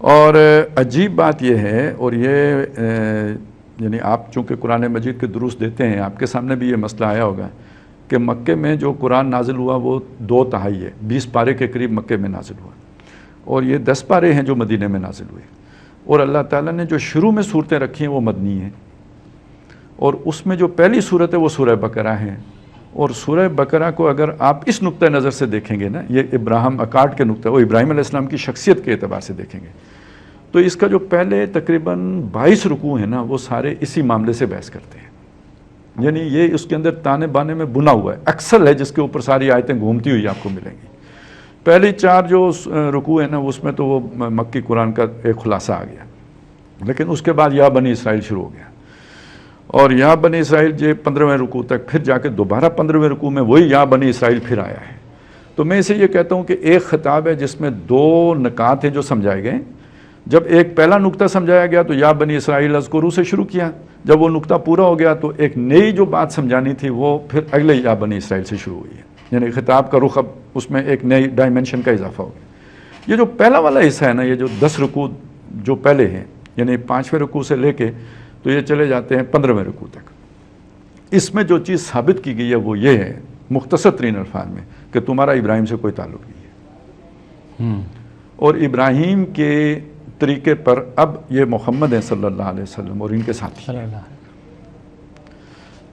اور عجیب بات یہ ہے، اور یہ یعنی آپ چونکہ قرآن مجید کے دروس دیتے ہیں، آپ کے سامنے بھی یہ مسئلہ آیا ہوگا کہ مکے میں جو قرآن نازل ہوا وہ 2/3 ہے، 20 پارے کے قریب مکے میں نازل ہوا، اور یہ 10 پارے ہیں جو مدینے میں نازل ہوئے، اور اللہ تعالیٰ نے جو شروع میں صورتیں رکھی ہیں وہ مدنی ہیں، اور اس میں جو پہلی صورت ہے وہ سورہ بقرہ ہے، اور سورہ بقرہ کو اگر آپ اس نقطہ نظر سے دیکھیں گے نا، یہ ابراہیم اکارڈ کے نقطہ، وہ ابراہیم علیہ السلام کی شخصیت کے اعتبار سے دیکھیں گے، تو اس کا جو پہلے تقریباً 22 رکوع ہیں نا، وہ سارے اسی معاملے سے بحث کرتے ہیں، یعنی یہ اس کے اندر تانے بانے میں بنا ہوا ہے، اکسل ہے جس کے اوپر ساری آیتیں گھومتی ہوئی آپ کو ملیں گی۔ پہلی 4 جو رکوع ہیں نا، اس میں تو وہ مکی قرآن کا ایک خلاصہ آ گیا، لیکن اس کے بعد یا بنی اسرائیل شروع ہو گیا، اور یا بنی اسرائیل جو 15ویں رکوع تک، پھر جا کے دوبارہ 15ویں رکوع میں وہی یا بنی اسرائیل پھر آیا ہے۔ تو میں اسے یہ کہتا ہوں کہ ایک خطاب ہے جس میں 2 نکات ہیں جو سمجھائے گئے۔ جب ایک پہلا نقطہ سمجھایا گیا تو یا بنی اسرائیل اذکروا سے شروع کیا، جب وہ نقطہ پورا ہو گیا تو ایک نئی جو بات سمجھانی تھی وہ پھر اگلے یا بنی اسرائیل سے شروع ہوئی ہے، یعنی خطاب کا رخ اب اس میں ایک نئی ڈائمنشن کا اضافہ ہو گیا۔ یہ جو پہلا والا حصہ ہے نا، یہ جو 10 رکوع جو پہلے ہیں، یعنی 5ویں رکوع سے لے کے تو یہ چلے جاتے ہیں 15ویں رکوع تک، اس میں جو چیز ثابت کی گئی ہے وہ یہ ہے مختصر ترین الفاظ میں کہ تمہارا ابراہیم سے کوئی تعلق نہیں ہے، اور ابراہیم کے طریقے پر اب یہ محمد ہیں صلی اللہ علیہ وسلم اور ان کے ساتھی۔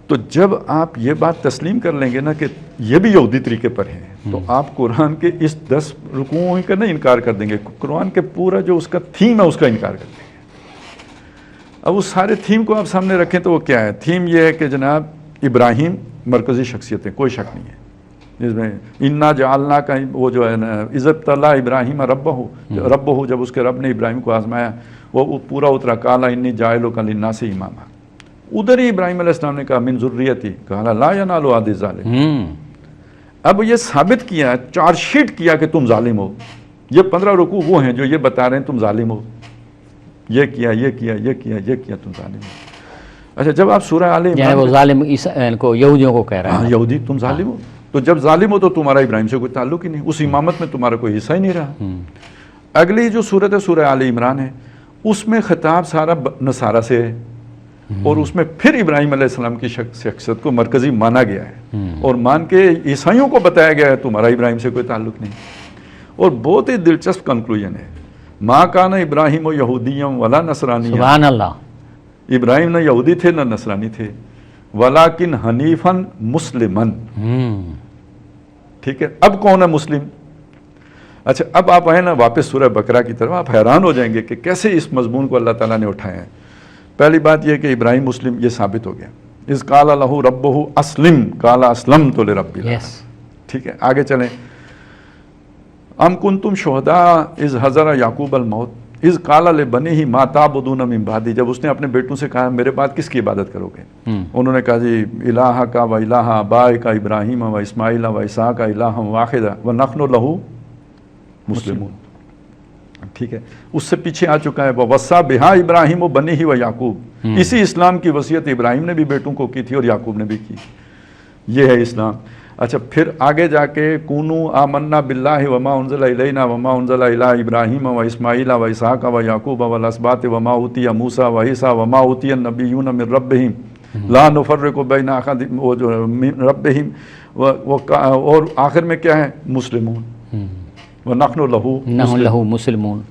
تو جب آپ یہ بات تسلیم کر لیں گے نا کہ یہ بھی یہودی طریقے پر ہیں، تو آپ قرآن کے اس 10 رکوعوں کا نہیں انکار کر دیں گے، قرآن کے پورا جو اس کا تھیم ہے اس کا انکار کر دیں گے۔ اب اس سارے تھیم کو آپ سامنے رکھیں تو وہ کیا ہے؟ تھیم یہ ہے کہ جناب ابراہیم مرکزی شخصیت ہے، کوئی شک نہیں ہے جس میں انا جعلنا کا وہ جو ہے نا اذ ابتلی ابراہیم ربہ، جب اس کے رب نے ابراہیم کو آزمایا وہ پورا اترا، قالا انی جاعلک للناس اماما، ادھر ہی ابراہیم علیہ السلام نے کہا من ذریتی، کہا لا ینال عہد الظالمین۔ اب یہ ثابت کیا، چارج شیٹ کیا کہ تم ظالم ہو، یہ 15 رکوع وہ ہیں جو یہ بتا رہے ہیں تم ظالم ہو، یہ کیا یہ کیا یہ کیا یہ کیا، تم ظالم ہو۔ اچھا، جب آپ سورہ آل عمران، وہ ظالم کو یہودیوں کو کہہ رہا ہے، یہودی تم ظالم ہو، تو جب ظالم ہو تو تمہارا ابراہیم سے کوئی تعلق ہی نہیں، اس امامت میں تمہارا کوئی حصہ ہی نہیں رہا۔ اگلی جو صورت ہے سورہ آل عمران ہے، اس میں خطاب سارا نصارہ سے ہے، اور اس میں پھر ابراہیم علیہ السلام کی شخصیت کو مرکزی مانا گیا ہے، اور مان کے عیسائیوں کو بتایا گیا ہے تمہارا ابراہیم سے کوئی تعلق نہیں۔ اور بہت ہی دلچسپ کنکلوژن ہے، ما کان ابراہیم و یہودیم ولا نصرانی، سبحان اللہ، ابراہیم نہ یہودی تھے نہ نصرانی تھے، ولیکن حنیفاً مسلمن۔ ٹھیک ہے، اب کون ہے مسلم؟ اچھا، اب آپ آئیں نا واپس سورہ بقرہ کی طرف، آپ حیران ہو جائیں گے کہ کیسے اس مضمون کو اللہ تعالیٰ نے اٹھایا ہے۔ پہلی بات یہ کہ ابراہیم مسلم، یہ ثابت ہو گیا، اذ قال لہ ربہ اسلم قال اسلمت لرب العالمین۔ ٹھیک ہے، آگے چلیں، ام کنتم شہداء اذ حضر یعقوب الموت اذ قال لبنیہ ما تعبدون من بعدی، جب اس نے اپنے بیٹوں سے کہا میرے بعد کس کی عبادت کرو گے، انہوں نے کہا جی الہ کا و الہ آبائک ابراہیم و اسماعیل و اسحاق الہ واحد ونحن لہ مسلمون۔ ٹھیک ہے، اس سے پیچھے آ چکا ہے وَوَصَّى بِهَا ابراہیم و بنیہ و یعقوب، اسی اسلام کی وصیت ابراہیم نے بھی بیٹوں کو کی تھی اور یعقوب نے بھی کی، یہ ہے اسلام۔ اچھا، پھر آگے جا کے کونوا آمنا باللہ وما انزل الینا وما انزل الی ابراہیم و اسماعیل و اسحاق و یعقوب والاسباط وما اوتی موسیٰ و عیسیٰ وما اوتی النبیون من ربہم لا نفرق بین احد من ربہم، اور آخر میں کیا ہے؟ مسلمون، وَنَحْنُ لَهُ مسلمون۔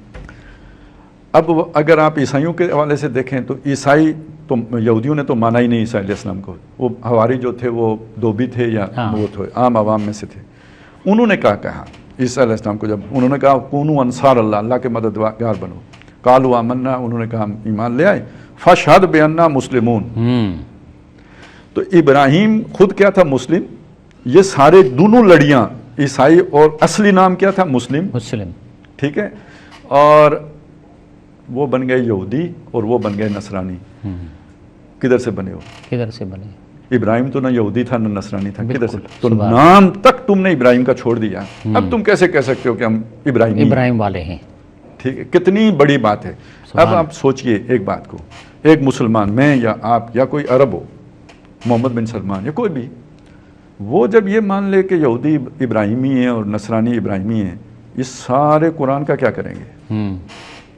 اب اگر آپ عیسائیوں کے حوالے سے دیکھیں تو عیسائی تو یہودیوں نے تو مانا ہی نہیں عیسیٰ علیہ السلام کو، وہ حواری جو تھے وہ دھوبی تھے یا وہ تھے عام عوام میں سے تھے، انہوں نے کہا عیسیٰ علیہ السلام کو، جب انہوں نے کہا کونوا انصار اللہ، اللہ کے مددگار بنو، قالوا آمنا، انہوں نے کہا ہم ایمان لے آئے، فاشہد بأننا مسلمون۔ تو ابراہیم خود کیا تھا؟ مسلم۔ یہ سارے دونوں لڑیاں، عیسائی اور اصلی نام کیا تھا؟ مسلم۔ ٹھیک ہے، اور وہ بن گئے یہودی اور وہ بن گئے نصرانی۔ کدھر سے بنے ہو؟ کدھر سے بنے؟ ابراہیم تو نہ یہودی تھا نہ نصرانی تھا، کدھر سے؟ تو نام تک تم نے ابراہیم کا چھوڑ دیا، اب تم کیسے کہہ سکتے ہو کہ ہم ابراہیم والے ہیں؟ ٹھیک ہے، کتنی بڑی بات ہے۔ اب آپ سوچئے ایک بات کو، ایک مسلمان، میں یا آپ یا کوئی عرب ہو، محمد بن سلمان یا کوئی بھی، وہ جب یہ مان لے کہ یہودی ابراہیمی ہیں اور نصرانی ابراہیمی ہیں، اس سارے قرآن کا کیا کریں گے؟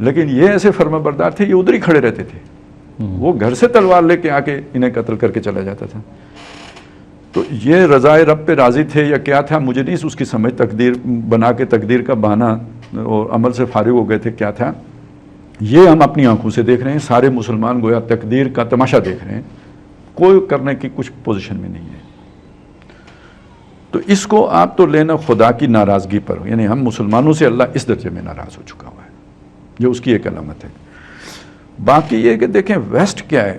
لیکن یہ ایسے فرما بردار تھے، یہ ادھر ہی کھڑے رہتے تھے، وہ گھر سے تلوار لے کے آ کے انہیں قتل کر کے چلا جاتا تھا. تو یہ رضائے رب پہ راضی تھے یا کیا تھا مجھے نہیں اس کی سمجھ، تقدیر بنا کے تقدیر کا بہانہ اور عمل سے فارغ ہو گئے تھے، کیا تھا یہ ہم اپنی آنکھوں سے دیکھ رہے ہیں. سارے مسلمان گویا تقدیر کا تماشا دیکھ رہے ہیں، کوئی کرنے کی کچھ پوزیشن میں نہیں ہے. تو اس کو آپ تو لینا خدا کی ناراضگی پر، یعنی ہم مسلمانوں سے اللہ اس درجے میں ناراض ہو چکا ہوا ہے، جو اس کی ایک علامت ہے. باقی یہ کہ دیکھیں ویسٹ کیا ہے،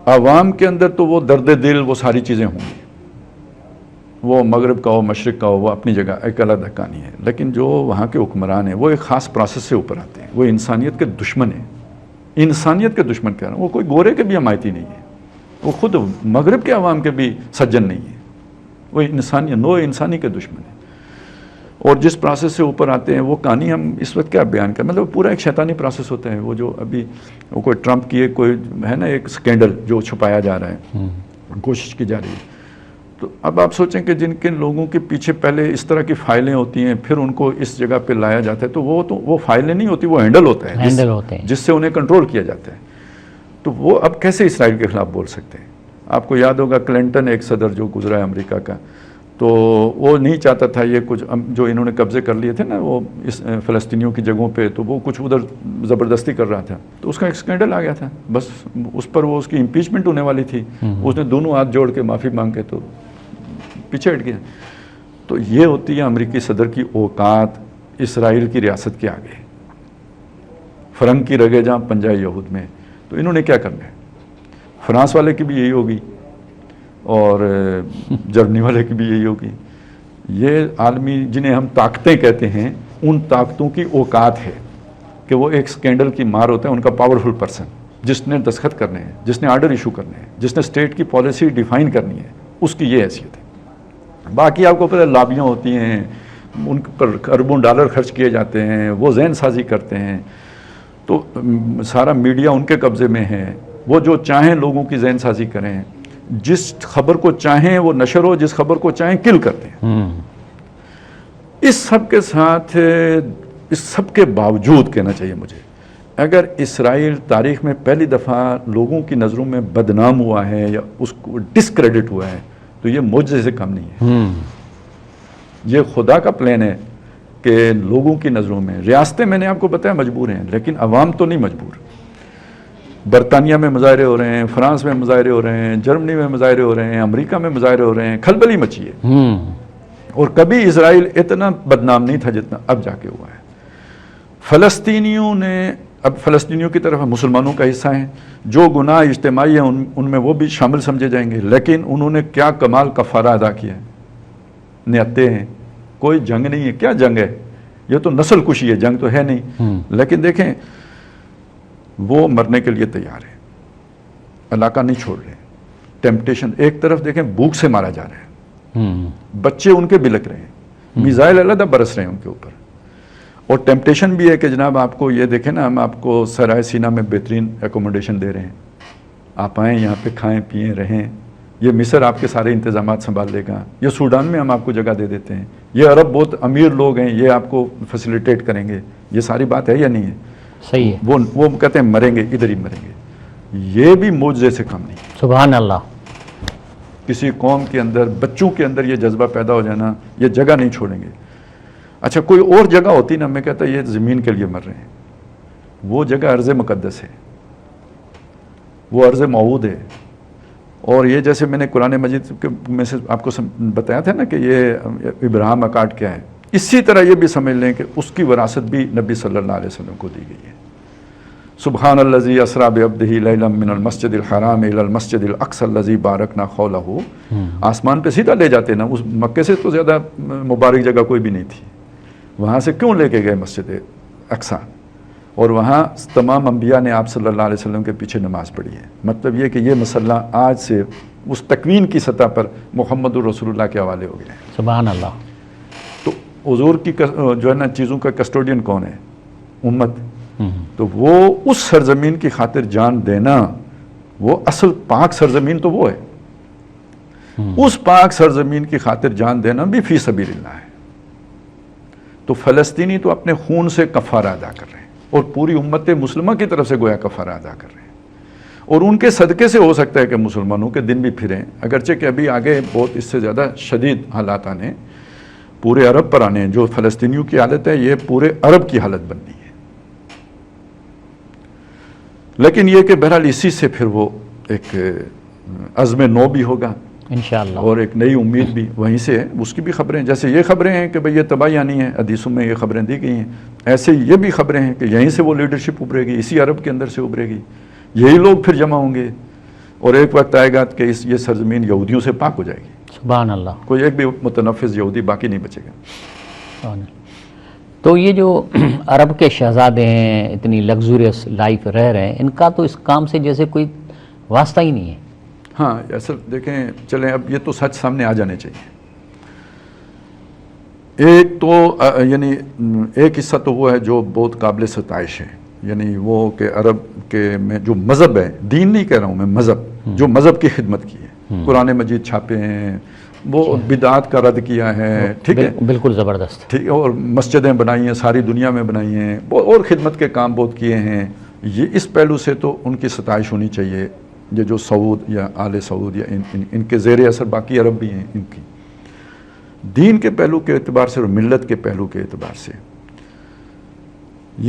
عوام کے اندر تو وہ درد دل وہ ساری چیزیں ہوں گی، وہ مغرب کا ہو مشرق کا ہو، وہ اپنی جگہ ایک علیحدہ کہانی ہے. لیکن جو وہاں کے حکمران ہیں وہ ایک خاص پروسیس سے اوپر آتے ہیں، وہ انسانیت کے دشمن ہیں. انسانیت کے دشمن کہہ رہا ہوں، وہ کوئی گورے کے بھی حمایتی نہیں ہے، وہ خود مغرب کے عوام کے بھی سجن نہیں ہیں، وہ انسانیت نو انسانی کے دشمن ہیں. اور جس پروسیس سے اوپر آتے ہیں وہ کہانی ہم اس وقت کیا بیان کریں، مطلب پورا ایک شیطانی پروسیس ہوتا ہے. وہ جو ابھی وہ کوئی ٹرمپ کی کوئی ہے نا ایک سکینڈل جو چھپایا جا رہا ہے، کوشش کی جا رہی ہے. تو اب آپ سوچیں کہ جن کن لوگوں کے پیچھے پہلے اس طرح کی فائلیں ہوتی ہیں، پھر ان کو اس جگہ پہ لایا جاتا ہے، تو وہ فائلیں نہیں ہوتی، وہ ہینڈل ہوتا ہے جس سے انہیں کنٹرول کیا جاتا ہے. تو وہ اب کیسے اسرائیل کے خلاف بول سکتے ہیں؟ آپ کو یاد ہوگا کلنٹن ایک صدر جو گزرا ہے امریکہ کا، تو وہ نہیں چاہتا تھا یہ کچھ جو انہوں نے قبضے کر لیے تھے نا وہ اس فلسطینیوں کی جگہوں پہ، تو وہ کچھ ادھر زبردستی کر رہا تھا، تو اس کا ایک اسکینڈل آ گیا تھا. بس اس پر وہ اس کی امپیچمنٹ ہونے والی تھی، اس نے دونوں ہاتھ جوڑ کے معافی مانگ کے تو پیچھے ہٹ گیا. تو یہ ہوتی ہے امریکی صدر کی اوقات اسرائیل کی ریاست کے آگے. فرنگ کی رگے جہاں پنجہ یہود میں، تو انہوں نے کیا کرنا ہے؟ فرانس والے کی بھی یہی ہوگی اور جرمنی والے کی بھی یہی ہوگی. یہ عالمی جنہیں ہم طاقتیں کہتے ہیں، ان طاقتوں کی اوقات ہے کہ وہ ایک سکینڈل کی مار ہوتا ہے ان کا پاورفل پرسن، جس نے دستخط کرنے ہیں، جس نے آرڈر ایشو کرنے ہیں، جس نے اسٹیٹ کی پالیسی ڈیفائن کرنی ہے، اس کی یہ حیثیت ہے. باقی آپ کو پتہ لابیاں ہوتی ہیں، ان پر اربوں ڈالر خرچ کیے جاتے ہیں، وہ ذہن سازی کرتے ہیں، تو سارا میڈیا ان کے قبضے میں ہے، وہ جو چاہیں لوگوں کی ذہن سازی کریں، جس خبر کو چاہیں وہ نشر ہو، جس خبر کو چاہیں کل کرتے ہیں. اس سب کے ساتھ، اس سب کے باوجود کہنا چاہیے مجھے، اگر اسرائیل تاریخ میں پہلی دفعہ لوگوں کی نظروں میں بدنام ہوا ہے یا اس کو ڈسکریڈٹ ہوا ہے، تو یہ معجزے سے کم نہیں ہے. یہ خدا کا پلان ہے کہ لوگوں کی نظروں میں ریاستیں، میں نے آپ کو بتایا مجبور ہیں، لیکن عوام تو نہیں مجبور. برطانیہ میں مظاہرے ہو رہے ہیں، فرانس میں مظاہرے ہو رہے ہیں، جرمنی میں مظاہرے ہو رہے ہیں، امریکہ میں مظاہرے ہو رہے ہیں، کھلبلی مچی ہے. اور کبھی اسرائیل اتنا بدنام نہیں تھا جتنا اب جا کے ہوا ہے. فلسطینیوں نے، اب فلسطینیوں کی طرف مسلمانوں کا حصہ ہیں، جو گناہ اجتماعی ہیں ان میں وہ بھی شامل سمجھے جائیں گے، لیکن انہوں نے کیا کمال کفارہ ادا کیا ہے. نہتے ہیں، کوئی جنگ نہیں ہے. کیا جنگ ہے؟ یہ تو نسل کشی ہے، جنگ تو ہے نہیں. لیکن دیکھیں وہ مرنے کے لیے تیار ہے، علاقہ نہیں چھوڑ رہے. ٹیمپٹیشن ایک طرف دیکھیں، بھوک سے مارا جا رہا ہے، بچے ان کے بلک رہے ہیں، میزائل علیحدہ برس رہے ہیں ان کے اوپر. اور ٹیمپٹیشن بھی ہے کہ جناب آپ کو یہ دیکھیں نا، ہم آپ کو سرائے سینا میں بہترین ایکوموڈیشن دے رہے ہیں، آپ آئیں یہاں پہ کھائیں پئیں رہیں. یہ مصر آپ کے سارے انتظامات سنبھال لے گا. یہ سوڈان میں ہم آپ کو جگہ دے دیتے ہیں. یہ عرب بہت امیر لوگ ہیں، یہ آپ کو فیسیلیٹیٹ کریں گے. یہ ساری بات ہے یا نہیں ہے؟ صحیح ہے. وہ کہتے ہیں مریں گے ادھر ہی مریں گے. یہ بھی معجزے سے کم نہیں. سبحان اللہ. کسی قوم کے اندر، بچوں کے اندر یہ جذبہ پیدا ہو جانا، یہ جگہ نہیں چھوڑیں گے. اچھا کوئی اور جگہ ہوتی نا، میں کہتا یہ زمین کے لیے مر رہے ہیں. وہ جگہ ارض مقدس ہے، وہ ارض موعود ہے. اور یہ جیسے میں نے قرآن مجید میں سے آپ کو بتایا تھا نا کہ یہ ابراہیم اکارڈ کیا ہے، اسی طرح یہ بھی سمجھ لیں کہ اس کی وراثت بھی نبی صلی اللہ علیہ وسلم کو دی گئی ہے. سبحان الذی اسریٰ بعبدہ لیلا من المسجد الحرام الی المسجد الاقصی الذی بارکنا حولہ. آسمان پہ سیدھا لے جاتے نا، اس مکے سے تو زیادہ مبارک جگہ کوئی بھی نہیں تھی. وہاں سے کیوں لے کے گئے مسجد اقصی؟ اور وہاں تمام انبیاء نے آپ صلی اللہ علیہ وسلم کے پیچھے نماز پڑھی ہے. مطلب یہ کہ یہ مسئلہ آج سے اس تکوین کی سطح پر محمد الرسول اللہ کے حوالے ہو گیا ہے. سبحان اللہ. تو حضور کی جو ہے نا چیزوں کا کسٹوڈین کون ہے؟ امت. تو وہ اس سرزمین کی خاطر جان دینا، وہ اصل پاک سرزمین تو وہ ہے. اس پاک سرزمین کی خاطر جان دینا بھی فی سبیل اللہ ہے. تو فلسطینی تو اپنے خون سے کفارہ ادا کر رہے ہیں اور پوری امت مسلمہ کی طرف سے گویا کفارہ ادا کر رہے ہیں، اور ان کے صدقے سے ہو سکتا ہے کہ مسلمانوں کے دن بھی پھریں، اگرچہ کہ ابھی آگے بہت اس سے زیادہ شدید حالات آنے، پورے عرب پر آنے ہیں۔ جو فلسطینیوں کی حالت ہے یہ پورے عرب کی حالت بننی ہے، لیکن یہ کہ بہرحال اسی سے پھر وہ ایک عزم نو بھی ہوگا انشاءاللہ، اور ایک نئی امید بھی وہیں سے ہے۔ اس کی بھی خبریں، جیسے یہ خبریں ہیں کہ بھئی یہ تباہی آنی ہے، حدیثوں میں یہ خبریں دی گئی ہیں، ایسے یہ بھی خبریں ہیں کہ یہیں سے وہ لیڈرشپ ابھرے گی، اسی عرب کے اندر سے ابھرے گی، یہی لوگ پھر جمع ہوں گے، اور ایک وقت آئے گا کہ یہ سرزمین یہودیوں سے پاک ہو جائے گی، سبحان اللہ، کوئی ایک بھی متنفذ یہودی باقی نہیں بچے گا۔ سبحان اللہ۔ تو یہ جو عرب کے شہزادے ہیں، اتنی لگزوریس لائف رہ رہے ہیں، ان کا تو اس کام سے جیسے کوئی واسطہ ہی نہیں ہے۔ ہاں اصل دیکھیں، چلیں اب یہ تو سچ سامنے آ جانے چاہیے۔ ایک تو یعنی ایک حصہ تو وہ ہے جو بہت قابل ستائش ہے، یعنی وہ کہ عرب کے میں جو مذہب ہے، دین نہیں کہہ رہا ہوں میں، مذہب، جو مذہب کی خدمت کی ہے، قرآن مجید چھاپے ہیں، وہ بدعات کا رد کیا ہے، ٹھیک ہے، بالکل زبردست، ٹھیک ہے، اور مسجدیں بنائی ہیں، ساری دنیا میں بنائی ہیں، اور خدمت کے کام بہت کیے ہیں۔ یہ اس پہلو سے تو ان کی ستائش ہونی چاہیے، یہ جو سعود یا آل سعود یا ان کے زیر اثر باقی عرب بھی ہیں، ان کی دین کے پہلو کے اعتبار سے اور ملت کے پہلو کے اعتبار سے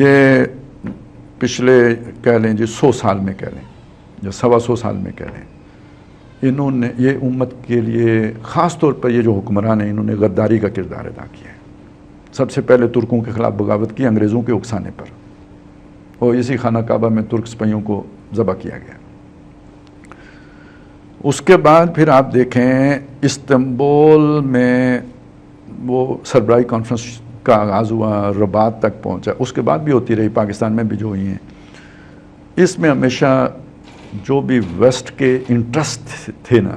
یہ پچھلے کہہ لیں جی 100 سال میں کہہ لیں یا 125 سال میں کہہ لیں، انہوں نے یہ امت کے لیے خاص طور پر یہ جو حکمران ہیں انہوں نے غداری کا کردار ادا کیا ہے۔ سب سے پہلے ترکوں کے خلاف بغاوت کی انگریزوں کے اکسانے پر، اور اسی خانہ کعبہ میں ترک سپاہیوں کو ذبح کیا گیا۔ اس کے بعد پھر آپ دیکھیں استنبول میں وہ سربراہی کانفرنس کا آغاز ہوا، رباط تک پہنچا، اس کے بعد بھی ہوتی رہی، پاکستان میں بھی جو ہوئی ہیں۔ اس میں ہمیشہ جو بھی ویسٹ کے انٹرسٹ تھے نا،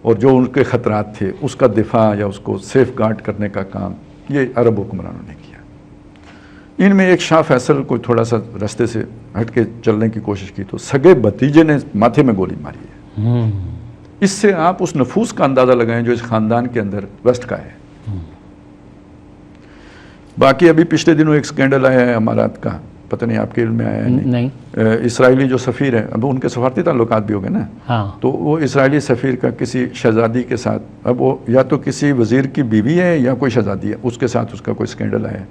اور جو ان کے خطرات تھے، اس کا دفاع یا اس کو سیف گارڈ کرنے کا کام یہ عرب حکمرانوں نے کیا۔ ان میں ایک شاہ فیصل کوئی تھوڑا سا رستے سے ہٹ کے چلنے کی کوشش کی تو سگے بھتیجے نے ماتھے میں گولی ماری ہے۔ اس سے آپ اس نفوذ کا اندازہ لگائیں جو اس خاندان کے اندر ویسٹ کا ہے۔ باقی ابھی پچھلے دنوں ایک سکینڈل آیا ہے امارات کا، پتہ نہیں آپ کے علم میں آیا ہے نہیں، اسرائیلی جو سفیر ہے، اب ان کے سفارتی تعلقات بھی ہو گئے نا، تو وہ اسرائیلی سفیر کا کسی شہزادی کے ساتھ، اب وہ یا تو کسی وزیر کی بیوی ہے یا کوئی شہزادی ہے، اس کے ساتھ اس کا کوئی سکینڈل آیا ہے،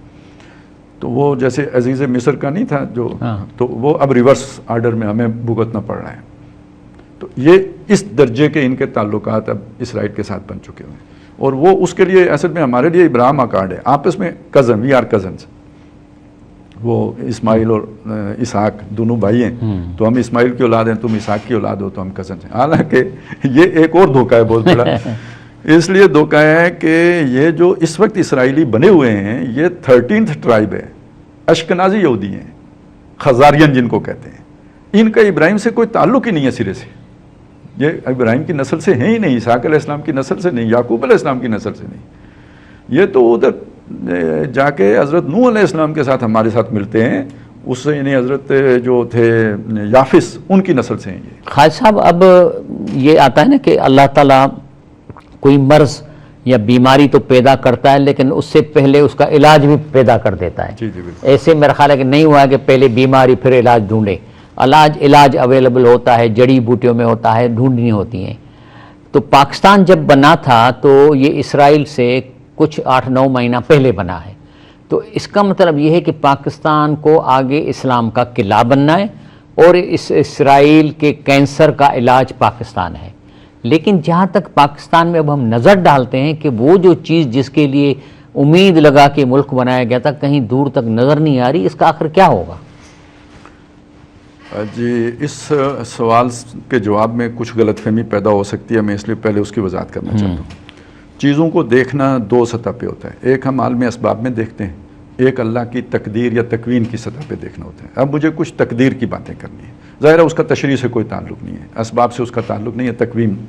تو وہ جیسے عزیز مصر کا نہیں تھا جو، تو وہ اب ریورس آرڈر میں ہمیں بھگتنا پڑ رہا ہے۔ تو یہ اس درجے کے ان کے تعلقات اب اسرائیل کے ساتھ بن چکے ہوئے ہیں، اور وہ اس کے لیے اصل میں ہمارے لیے ابراہم اکارڈ ہے، آپس میں کزن، وی آر کزنز، وہ اسماعیل اور اسحاق دونوں بھائی ہیں، تو ہم اسماعیل کی اولاد ہیں، تم اسحاق کی اولاد ہو، تو ہم کزنز ہیں۔ حالانکہ یہ ایک اور دھوکہ ہے بہت بڑا، اس لیے دھوکہ ہے کہ یہ جو اس وقت اسرائیلی بنے ہوئے ہیں یہ 13th ٹرائب ہے، اشکنازی یہودی ہیں، خزاریان جن کو کہتے ہیں، ان کا ابراہیم سے کوئی تعلق ہی نہیں ہے سرے سے، یہ ابراہیم کی نسل سے ہیں ہی نہیں، اسحاق علیہ السلام کی نسل سے نہیں، یعقوب علیہ السلام کی نسل سے نہیں، یہ تو ادھر جا کے حضرت نوح علیہ السلام کے ساتھ ہمارے ساتھ ملتے ہیں، اس سے یعنی حضرت جو تھے یافس ان کی نسل سے ہیں یہ۔ خالد صاحب اب یہ آتا ہے نا کہ اللہ تعالیٰ کوئی مرض یا بیماری تو پیدا کرتا ہے لیکن اس سے پہلے اس کا علاج بھی پیدا کر دیتا ہے، جی جی بالکل، ایسے میرا خیال ہے کہ نہیں ہوا کہ پہلے بیماری پھر علاج ڈھونڈے، علاج اویلیبل ہوتا ہے، جڑی بوٹیوں میں ہوتا ہے، ڈھونڈنی ہوتی ہیں۔ تو پاکستان جب بنا تھا تو یہ اسرائیل سے کچھ 8-9 مہینہ پہلے بنا ہے، تو اس کا مطلب یہ ہے کہ پاکستان کو آگے اسلام کا قلعہ بننا ہے اور اس اسرائیل کے کینسر کا علاج پاکستان ہے۔ لیکن جہاں تک پاکستان میں اب ہم نظر ڈالتے ہیں کہ وہ جو چیز جس کے لیے امید لگا کے ملک بنایا گیا تھا کہیں دور تک نظر نہیں آ رہی، اس کا آخر کیا ہوگا؟ جی اس سوال کے جواب میں کچھ غلط فہمی پیدا ہو سکتی ہے، میں اس لیے پہلے اس کی وضاحت کرنا چاہتا ہوں۔ چیزوں کو دیکھنا 2 سطح پہ ہوتا ہے، ایک ہم عالم اسباب میں دیکھتے ہیں، ایک اللہ کی تقدیر یا تکوین کی سطح پہ دیکھنا ہوتا ہے۔ اب مجھے کچھ تقدیر کی باتیں کرنی ہے، ظاہر ہے اس کا تشریح سے کوئی تعلق نہیں ہے، اسباب سے اس کا تعلق نہیں ہے،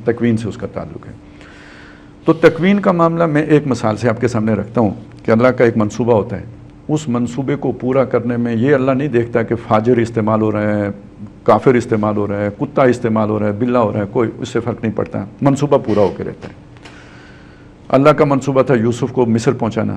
تکوین سے اس کا تعلق ہے۔ تو تکوین کا معاملہ میں ایک مثال سے آپ کے سامنے رکھتا ہوں کہ اللہ کا ایک منصوبہ ہوتا ہے، اس منصوبے کو پورا کرنے میں یہ اللہ نہیں دیکھتا کہ فاجر استعمال ہو رہا ہے، کافر استعمال ہو رہا ہے، کتا استعمال ہو رہا ہے، بلا ہو رہا ہے، کوئی اس سے فرق نہیں پڑتا، منصوبہ پورا ہو کے رہتا ہے۔ اللہ کا منصوبہ تھا یوسف کو مصر پہنچانا،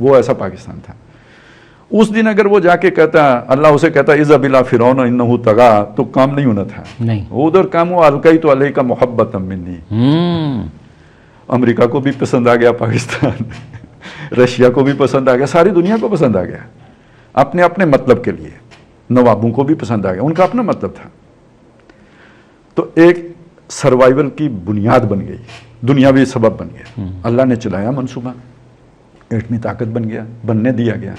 وہ ایسا پاکستان تھا. اس دن اگر وہ جا کے کہتا اللہ اسے کہتا اذهب الى فرعون انه طغى تو کام نہیں ہونا تھا. نہیں ادھر کام ہوا القیت علیک محبۃ منی. امریکہ کو بھی پسند آ گیا پاکستان, رشیا کو بھی پسند آ گیا, ساری دنیا کو پسند آ گیا اپنے اپنے مطلب کے لیے. نوابوں کو بھی پسند آ گیا, ان کا اپنا مطلب تھا. تو ایک سروائیول کی بنیاد بن گئی, دنیاوی سبب بن گیا. اللہ نے چلایا منصوبہ, ایٹمی طاقت بن گیا, بننے دیا گیا.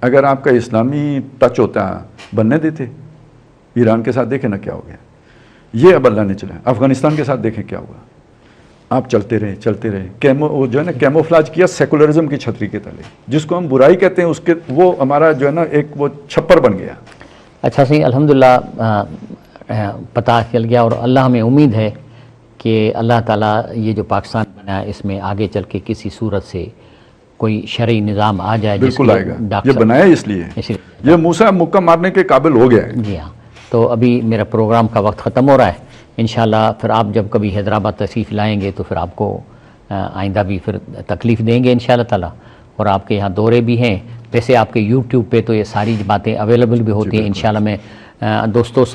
اگر آپ کا اسلامی ٹچ ہوتا بننے دیتے. ایران کے ساتھ دیکھیں نا کیا ہو گیا. یہ اب اللہ نے چلایا. افغانستان کے ساتھ دیکھیں کیا ہوا. آپ چلتے رہے وہ جو ہے نا کیموفلاج کیا سیکولرزم کی چھتری کے تلے, جس کو ہم برائی کہتے ہیں اس کے, وہ ہمارا جو ہے نا ایک وہ چھپر بن گیا. اچھا صحیح, الحمدللہ پتہ چل گیا, اور اللہ ہمیں امید ہے کہ اللہ تعالیٰ یہ جو پاکستان بنا ہے اس میں آگے چل کے کسی صورت سے کوئی شرعی نظام آ جائے. بالکل آئے گا, یہ بنایا اس لیے یہ موسیٰ مکہ مارنے کے قابل ہو گیا ہے. جی ہاں. تو ابھی میرا پروگرام کا وقت ختم ہو رہا ہے. انشاءاللہ پھر آپ جب کبھی حیدرآباد تشریف لائیں گے تو پھر آپ کو آئندہ بھی پھر تکلیف دیں گے انشاءاللہ تعالیٰ. اور آپ کے یہاں دورے بھی ہیں. ویسے آپ کے یوٹیوب پہ تو یہ ساری باتیں اویلیبل بھی ہوتی ہیں. انشاءاللہ میں دوستو